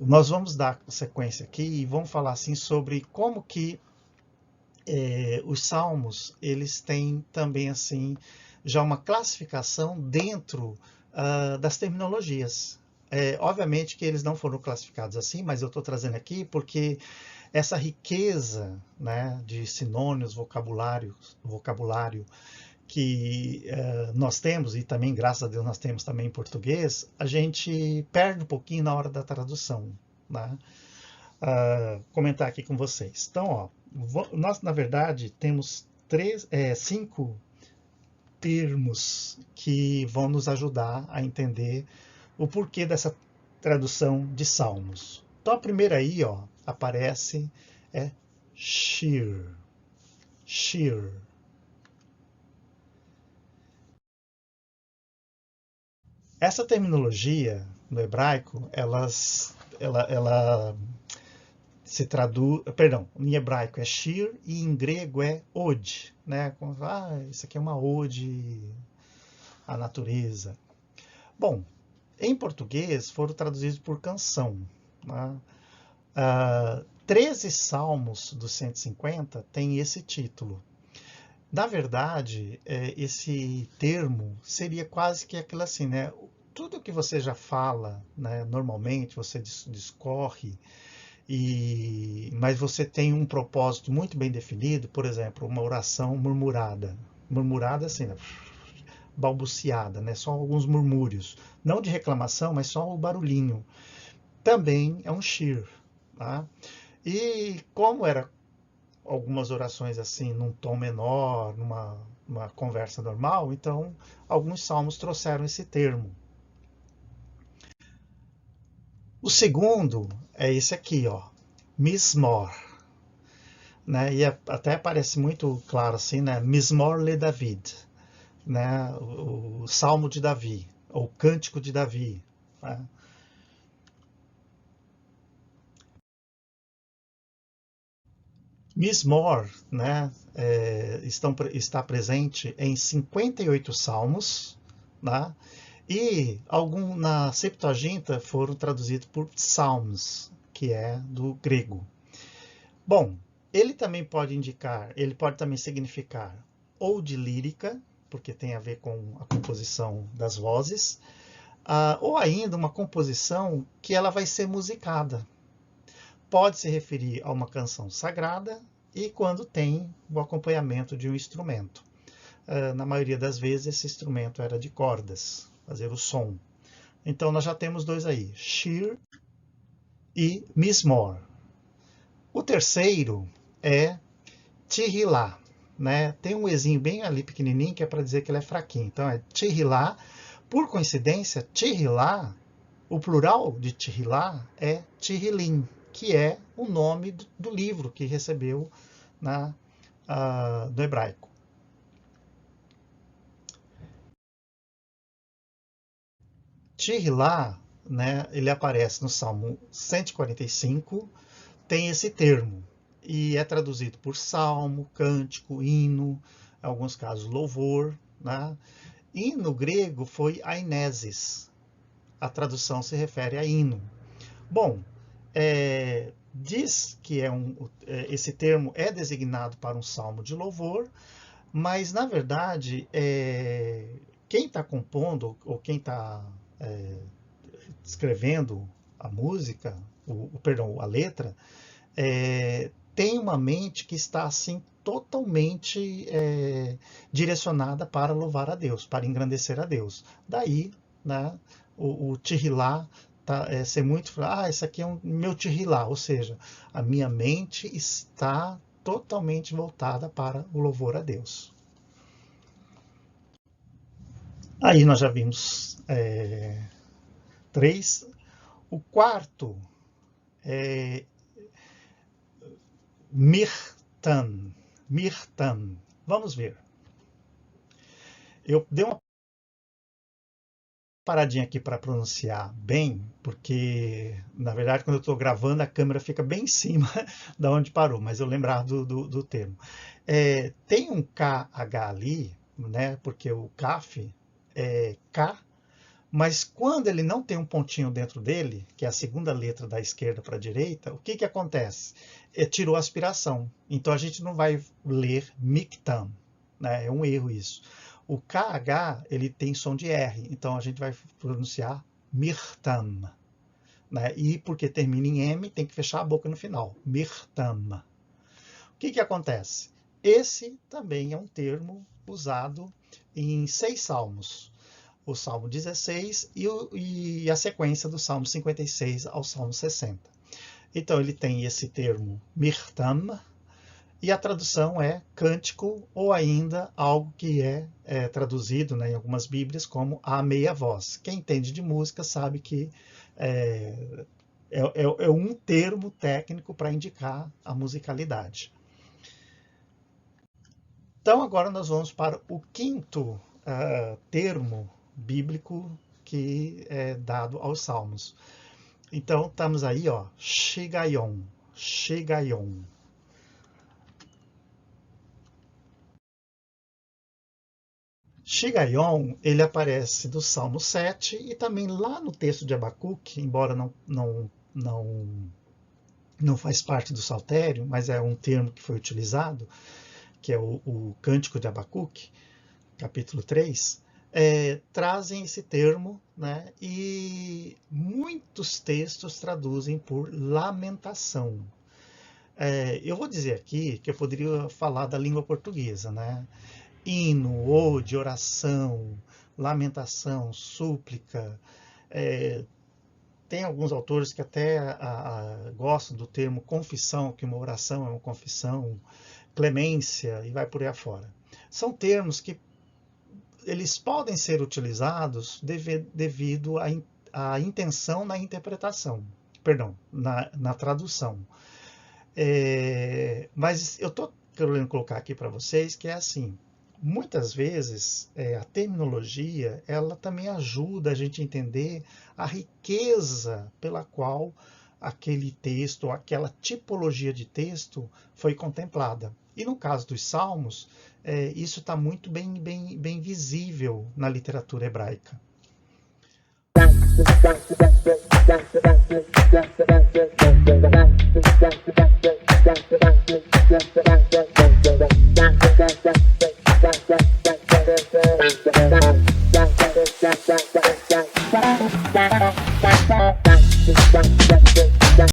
Nós vamos dar sequência aqui e vamos falar assim sobre como que os salmos eles têm também assim já uma classificação dentro das terminologias. Obviamente que eles não foram classificados assim, mas eu estou trazendo aqui porque essa riqueza, né, de sinônimos, vocabulário que nós temos, e também, graças a Deus, nós temos também em português, a gente perde um pouquinho na hora da tradução, né? Comentar aqui com vocês. Então, ó, nós, na verdade, temos 5 termos que vão nos ajudar a entender o porquê dessa tradução de Salmos. Então, a primeira aí, ó, aparece shir. Shir. Essa terminologia no hebraico, ela se traduz, perdão, em hebraico é shir e em grego é ode, né? Isso aqui é uma ode à natureza. Bom, em português foram traduzidos por canção, né? 13 salmos dos 150 têm esse título. Na verdade, esse termo seria quase que aquilo assim, né? Tudo que você já fala, né, normalmente, você discorre, mas você tem um propósito muito bem definido, por exemplo, uma oração murmurada. Murmurada assim, né? Balbuciada, né? Só alguns murmúrios. Não de reclamação, mas só o barulhinho. Também é um shir. Tá? E como era algumas orações assim, num tom menor, numa conversa normal, então alguns salmos trouxeram esse termo. O segundo é esse aqui, ó, Mismor, né? E até parece muito claro assim, né? Mismor le David, né? O Salmo de Davi, ou Cântico de Davi, né? Mismor, né? Está presente em 58 salmos, né? E na Septuaginta foram traduzidos por Psalms, que é do grego. Bom, ele pode também significar ou de lírica, porque tem a ver com a composição das vozes, ou ainda uma composição que ela vai ser musicada. Pode se referir a uma canção sagrada e quando tem o acompanhamento de um instrumento. Na maioria das vezes esse instrumento era de cordas, fazer o som. Então nós já temos dois aí, shir e mismor. O terceiro é Tehilá, né? Tem um ezinho bem ali pequenininho que é para dizer que ele é fraquinho. Então é Tehilá. Por coincidência, Tehilá, o plural de Tehilá é Tehilim, que é o nome do livro que recebeu do hebraico. Tehilá, né, ele aparece no Salmo 145, tem esse termo, e é traduzido por salmo, cântico, hino, em alguns casos louvor, né? E no grego foi ainesis. A tradução se refere a hino. Bom, diz que esse termo é designado para um salmo de louvor, mas na verdade quem está compondo ou quem está escrevendo a música, perdão, a letra, tem uma mente que está assim totalmente direcionada para louvar a Deus, para engrandecer a Deus. Daí, né, o Tehilá ser muito, esse aqui é o meu Tehilá, ou seja, a minha mente está totalmente voltada para o louvor a Deus. Aí nós já vimos 3. O quarto é Mirtan. Mirtan. Vamos ver. Eu dei uma paradinha aqui para pronunciar bem, porque na verdade quando eu estou gravando a câmera fica bem em cima da onde parou, mas eu lembrava do termo. Tem um KH ali, né, porque o CAF é K, mas quando ele não tem um pontinho dentro dele, que é a segunda letra da esquerda para a direita, o que acontece? Tirou a aspiração. Então a gente não vai ler Mictam, né? É um erro isso. O KH ele tem som de R, então a gente vai pronunciar Mirtam, né? E porque termina em M, tem que fechar a boca no final. Mirtam. O que acontece? Esse também é um termo usado em 6 salmos. O Salmo 16 e a sequência do Salmo 56 ao Salmo 60. Então ele tem esse termo Mirtam, e a tradução é cântico, ou ainda algo que é traduzido, né, em algumas bíblias como a meia voz. Quem entende de música sabe que é um termo técnico para indicar a musicalidade. Então agora nós vamos para o quinto termo bíblico que é dado aos salmos. Então estamos aí, ó, Shigayon, Shigayon. Shigayon, ele aparece do Salmo 7 e também lá no texto de Abacuque, embora não faz parte do saltério, mas é um termo que foi utilizado, que é o Cântico de Abacuque, capítulo 3, trazem esse termo, né, e muitos textos traduzem por lamentação. Eu vou dizer aqui que eu poderia falar da língua portuguesa, né? Hino, ode, oração, lamentação, súplica. Tem alguns autores que até gostam do termo confissão, que uma oração é uma confissão, clemência, e vai por aí afora. São termos que eles podem ser utilizados devido à intenção na interpretação, perdão, na tradução. Mas eu estou querendo colocar aqui para vocês que é assim, muitas vezes a terminologia ela também ajuda a gente a entender a riqueza pela qual aquele texto, ou aquela tipologia de texto foi contemplada. E no caso dos salmos, isso está muito bem visível na literatura hebraica.